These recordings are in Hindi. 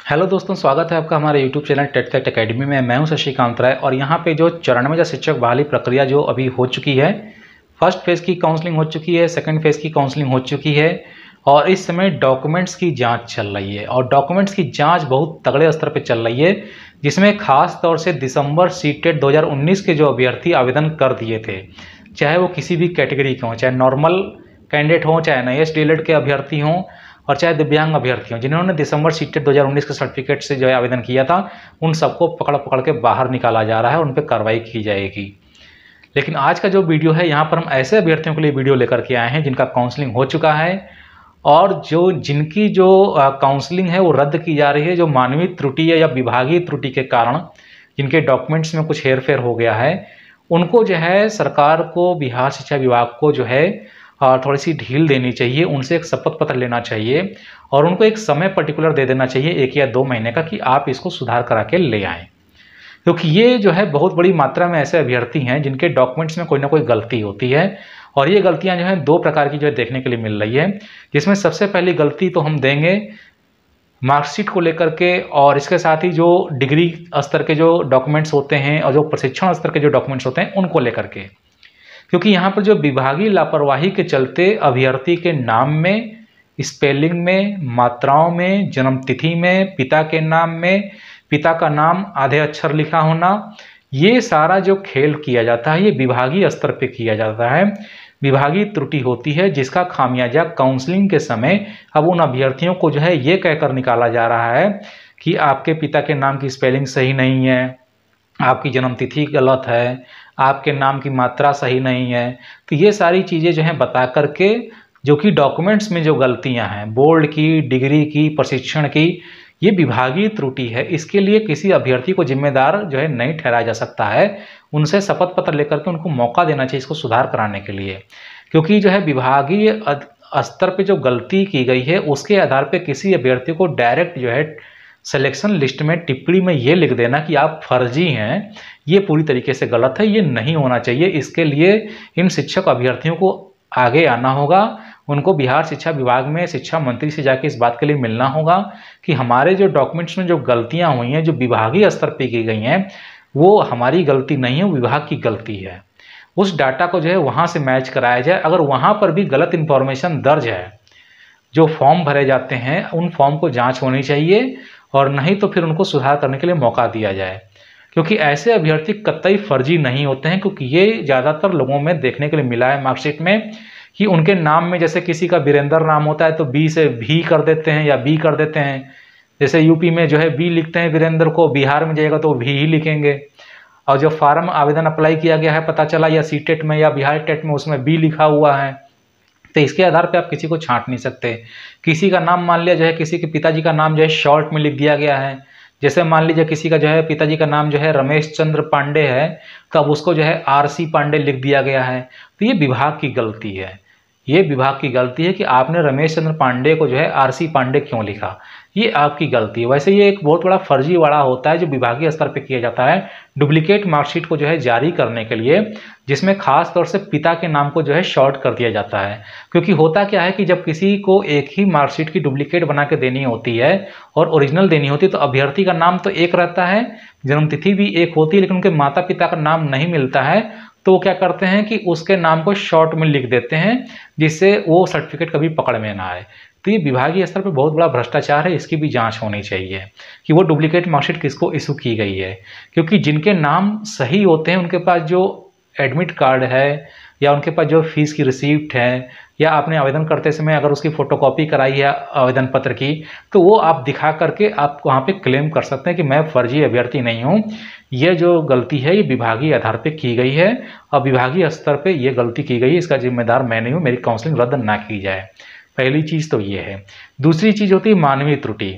हेलो दोस्तों, स्वागत है आपका हमारे YouTube channel TET fact academy में। मैं हूं शशिकांत राय और यहां पे जो 94 शिक्षक बहाली प्रक्रिया जो अभी हो चुकी है, फर्स्ट फेज़ की काउंसलिंग हो चुकी है, सेकंड फेज़ की काउंसलिंग हो चुकी है और इस समय डॉक्यूमेंट्स की जांच चल रही है और डॉक्यूमेंट्स की जांच बहुत तगड़े स्तर पे चल रही है, जिसमें खास तौर से दिसंबर सीटेट 2019 के जो अभ्यर्थी आवेदन कर दिए थे, चाहे वो किसी भी कैटेगरी के हों, चाहे नॉर्मल कैंडिडेट हों, चाहे NIS डीएलएड के अभ्यर्थी हों और चाहे दिव्यांग अभ्यर्थियों जिन्होंने दिसंबर सीटेट 2019 के सर्टिफिकेट से जो है आवेदन किया था, उन सबको पकड़ पकड़ के बाहर निकाला जा रहा है और उन पर कार्रवाई की जाएगी। लेकिन आज का जो वीडियो है, यहाँ पर हम ऐसे अभ्यर्थियों के लिए वीडियो लेकर के आए हैं जिनका काउंसलिंग हो चुका है और जिनकी जो काउंसलिंग है वो रद्द की जा रही है, जो मानवीय त्रुटि या विभागीय त्रुटि के कारण जिनके डॉक्यूमेंट्स में कुछ हेरफेर हो गया है, उनको जो है सरकार को, बिहार शिक्षा विभाग को जो है थोड़ी सी ढील देनी चाहिए, उनसे एक शपथ पत्र लेना चाहिए और उनको एक समय पर्टिकुलर दे देना चाहिए 1 या 2 महीने का, कि आप इसको सुधार करा के ले आएँ। क्योंकि ये जो है बहुत बड़ी मात्रा में ऐसे अभ्यर्थी हैं जिनके डॉक्यूमेंट्स में कोई ना कोई गलती होती है और ये गलतियां जो हैं 2 प्रकार की जो है देखने के लिए मिल रही है, जिसमें सबसे पहली गलती तो हम देंगे मार्कशीट को लेकर के और इसके साथ ही जो डिग्री स्तर के जो डॉक्यूमेंट्स होते हैं और जो प्रशिक्षण स्तर के जो डॉक्यूमेंट्स होते हैं उनको लेकर के। क्योंकि यहाँ पर जो विभागीय लापरवाही के चलते अभ्यर्थी के नाम में, स्पेलिंग में, मात्राओं में, जन्मतिथि में, पिता के नाम में, पिता का नाम आधे अक्षर लिखा होना, ये सारा जो खेल किया जाता है ये विभागीय स्तर पे किया जाता है, विभागीय त्रुटि होती है, जिसका खामियाजा काउंसलिंग के समय अब उन अभ्यर्थियों को जो है ये कहकर निकाला जा रहा है कि आपके पिता के नाम की स्पेलिंग सही नहीं है, आपकी जन्मतिथि गलत है, आपके नाम की मात्रा सही नहीं है। तो ये सारी चीज़ें जो हैं बता करके, जो कि डॉक्यूमेंट्स में जो गलतियां हैं, बोर्ड की, डिग्री की, प्रशिक्षण की, ये विभागीय त्रुटि है। इसके लिए किसी अभ्यर्थी को जिम्मेदार जो है नहीं ठहराया जा सकता है, उनसे शपथ पत्र लेकर के उनको मौका देना चाहिए इसको सुधार कराने के लिए। क्योंकि जो है विभागीय स्तर पे जो गलती की गई है उसके आधार पे किसी अभ्यर्थी को डायरेक्ट जो है सिलेक्शन लिस्ट में टिप्पणी में ये लिख देना कि आप फर्जी हैं, ये पूरी तरीके से गलत है, ये नहीं होना चाहिए। इसके लिए इन शिक्षक अभ्यर्थियों को आगे आना होगा, उनको बिहार शिक्षा विभाग में शिक्षा मंत्री से जाके इस बात के लिए मिलना होगा कि हमारे जो डॉक्यूमेंट्स में जो गलतियां हुई हैं, जो विभागीय स्तर पर की गई हैं, वो हमारी गलती नहीं है, विभाग की गलती है। उस डाटा को जो है वहाँ से मैच कराया जाए। अगर वहाँ पर भी गलत इन्फॉर्मेशन दर्ज है, जो फॉर्म भरे जाते हैं उन फॉर्म को जांच होनी चाहिए और नहीं तो फिर उनको सुधार करने के लिए मौका दिया जाए। क्योंकि ऐसे अभ्यर्थी कतई फर्जी नहीं होते हैं, क्योंकि ये ज़्यादातर लोगों में देखने के लिए मिला है मार्कशीट में कि उनके नाम में जैसे किसी का वीरेंद्र नाम होता है तो बी से भी कर देते हैं या बी कर देते हैं। जैसे यूपी में जो है बी लिखते हैं वीरेंद्र को, बिहार में जाएगा तो भी ही लिखेंगे। और जो फार्म आवेदन अप्लाई किया गया है, पता चला या सीटेट में या बिहार टेट में, उसमें बी लिखा हुआ है, तो इसके आधार पे आप किसी को छांट नहीं सकते। किसी का नाम मान लिया जो है, किसी के पिताजी का नाम जो है शॉर्ट में लिख दिया गया है, जैसे मान लीजिए किसी का जो है पिताजी का नाम जो है रमेश चंद्र पांडे है, तो अब उसको जो है RC पांडे लिख दिया गया है। तो ये विभाग की गलती है, ये विभाग की गलती है कि आपने रमेश चंद्र पांडे को जो है RC पांडे क्यों लिखा, ये आपकी गलती है। वैसे ये एक बहुत बड़ा फर्जीवाड़ा होता है जो विभागीय स्तर पे किया जाता है डुप्लीकेट मार्कशीट को जो है जारी करने के लिए, जिसमें खास तौर से पिता के नाम को जो है शॉर्ट कर दिया जाता है। क्योंकि होता क्या है कि जब किसी को एक ही मार्कशीट की डुप्लीकेट बना के देनी होती है और ओरिजिनल देनी होती है, तो अभ्यर्थी का नाम तो एक रहता है, जन्मतिथि भी एक होती है, लेकिन उनके माता पिता का नाम नहीं मिलता है, तो वो क्या करते हैं कि उसके नाम को शॉर्ट में लिख देते हैं, जिससे वो सर्टिफिकेट कभी पकड़ में ना आए। तो ये विभागीय स्तर पर बहुत बड़ा भ्रष्टाचार है, इसकी भी जांच होनी चाहिए कि वो डुप्लीकेट मार्कशीट किसको इशू की गई है। क्योंकि जिनके नाम सही होते हैं उनके पास जो एडमिट कार्ड है या उनके पास जो फीस की रिसीप्ट है या आपने आवेदन करते समय अगर उसकी फ़ोटोकॉपी कराई है आवेदन पत्र की, तो वो आप दिखा करके आप वहाँ पे क्लेम कर सकते हैं कि मैं फर्जी अभ्यर्थी नहीं हूँ, ये जो गलती है ये विभागीय आधार पे की गई है और विभागीय स्तर पे ये गलती की गई है, इसका जिम्मेदार मैं नहीं हूँ, मेरी काउंसलिंग रद्द ना की जाए। पहली चीज़ तो ये है। दूसरी चीज़ होती है मानवीय त्रुटि।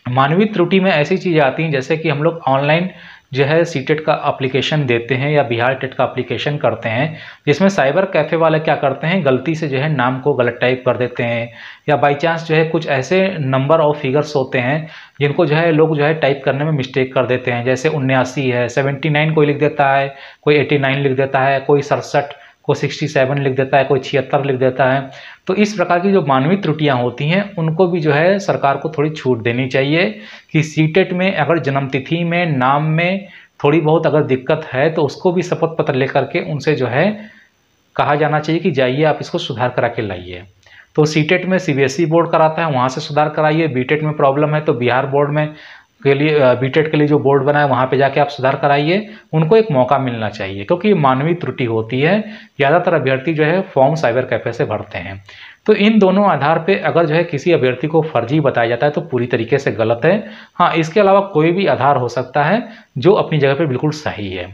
मानवीय त्रुटि में ऐसी चीज़ें आती हैं जैसे कि हम लोग ऑनलाइन जो है सीटेट का एप्लीकेशन देते हैं या बिहार टेट का एप्लीकेशन करते हैं, जिसमें साइबर कैफ़े वाले क्या करते हैं, गलती से जो है नाम को गलत टाइप कर देते हैं या बाई चांस जो है कुछ ऐसे नंबर और फिगर्स होते हैं जिनको जो है लोग जो है टाइप करने में मिस्टेक कर देते हैं। जैसे 79 है, 79 कोई लिख देता है, कोई 89 लिख देता है, कोई 67, कोई 67 लिख देता है, कोई 76 लिख देता है। तो इस प्रकार की जो मानवीय त्रुटियां होती हैं उनको भी जो है सरकार को थोड़ी छूट देनी चाहिए कि सीटेट में अगर जन्मतिथि में, नाम में थोड़ी बहुत अगर दिक्कत है तो उसको भी शपथ पत्र लेकर के उनसे जो है कहा जाना चाहिए कि जाइए आप इसको सुधार करा के लाइए। तो सीटेट में सीबीएसई बोर्ड कराता है, वहाँ से सुधार कराइए। बीटेट में प्रॉब्लम है तो बिहार बोर्ड में के लिए, बीटेट के लिए जो बोर्ड बना है वहाँ पे जाके आप सुधार कराइए। उनको एक मौका मिलना चाहिए क्योंकि मानवीय त्रुटि होती है। ज़्यादातर अभ्यर्थी जो है फॉर्म साइबर कैफे से भरते हैं। तो इन दोनों आधार पे अगर जो है किसी अभ्यर्थी को फर्जी बताया जाता है तो पूरी तरीके से गलत है। हाँ, इसके अलावा कोई भी आधार हो सकता है जो अपनी जगह पे बिल्कुल सही है,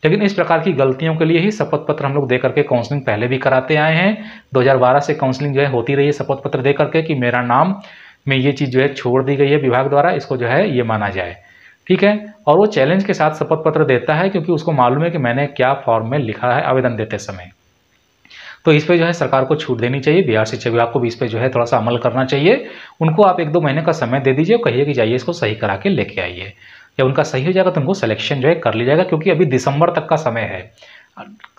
लेकिन इस प्रकार की गलतियों के लिए ही शपथ पत्र हम लोग दे करके काउंसलिंग पहले भी कराते आए हैं। 2012 से काउंसलिंग जो है होती रही है शपथ पत्र दे करके कि मेरा नाम में ये चीज़ जो है छोड़ दी गई है विभाग द्वारा, इसको जो है ये माना जाए। ठीक है, और वो चैलेंज के साथ शपथ पत्र देता है क्योंकि उसको मालूम है कि मैंने क्या फॉर्म में लिखा है आवेदन देते समय। तो इस पे जो है सरकार को छूट देनी चाहिए। बिहार शिक्षा विभाग को भी इस पे जो है थोड़ा सा अमल करना चाहिए। उनको आप 1-2 महीने का समय दे दीजिए और कहिए कि जाइए इसको सही करा के लेके आइए। जब उनका सही हो जाएगा तो उनको सिलेक्शन जो है कर लीजिएगा, क्योंकि अभी दिसंबर तक का समय है।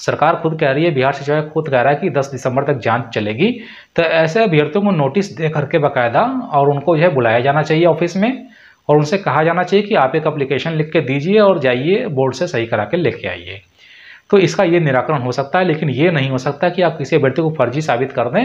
सरकार खुद कह रही है, बिहार शिक्षा विभाग खुद कह रहा है कि 10 दिसंबर तक जांच चलेगी। तो ऐसे अभ्यर्थियों को नोटिस दे करके बाकायदा और उनको जो है बुलाया जाना चाहिए ऑफिस में और उनसे कहा जाना चाहिए कि आप एक एप्लीकेशन लिख के दीजिए और जाइए बोर्ड से सही करा के लेके आइए। तो इसका ये निराकरण हो सकता है, लेकिन ये नहीं हो सकता कि आप किसी अभ्यर्थी को फर्जी साबित कर दें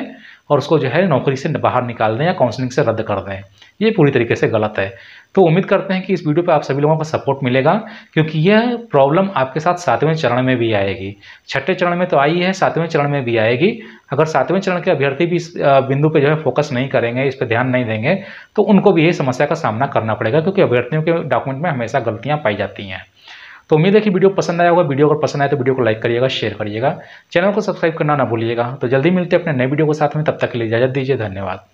और उसको जो है नौकरी से बाहर निकाल दें या काउंसलिंग से रद्द कर दें। ये पूरी तरीके से गलत है। तो उम्मीद करते हैं कि इस वीडियो पे आप सभी लोगों का सपोर्ट मिलेगा, क्योंकि यह प्रॉब्लम आपके साथ 7वें चरण में भी आएगी। 6ठे चरण में तो आई है, 7वें चरण में भी आएगी। अगर 7वें चरण के अभ्यर्थी भी इस बिंदु पे जो है फोकस नहीं करेंगे, इस पर ध्यान नहीं देंगे, तो उनको भी यही समस्या का सामना करना पड़ेगा, क्योंकि अभ्यर्थियों के डॉक्यूमेंट में हमेशा गलतियाँ पाई जाती हैं। तो उम्मीद है कि वीडियो पसंद आया होगा। वीडियो अगर पसंद आए तो वीडियो को लाइक करिएगा, शेयर करिएगा, चैनल को सब्सक्राइब करना ना भूलिएगा। तो जल्दी मिलते हैं अपने नए वीडियो के साथ में, तब तक के लिए इजाजत दीजिए। धन्यवाद।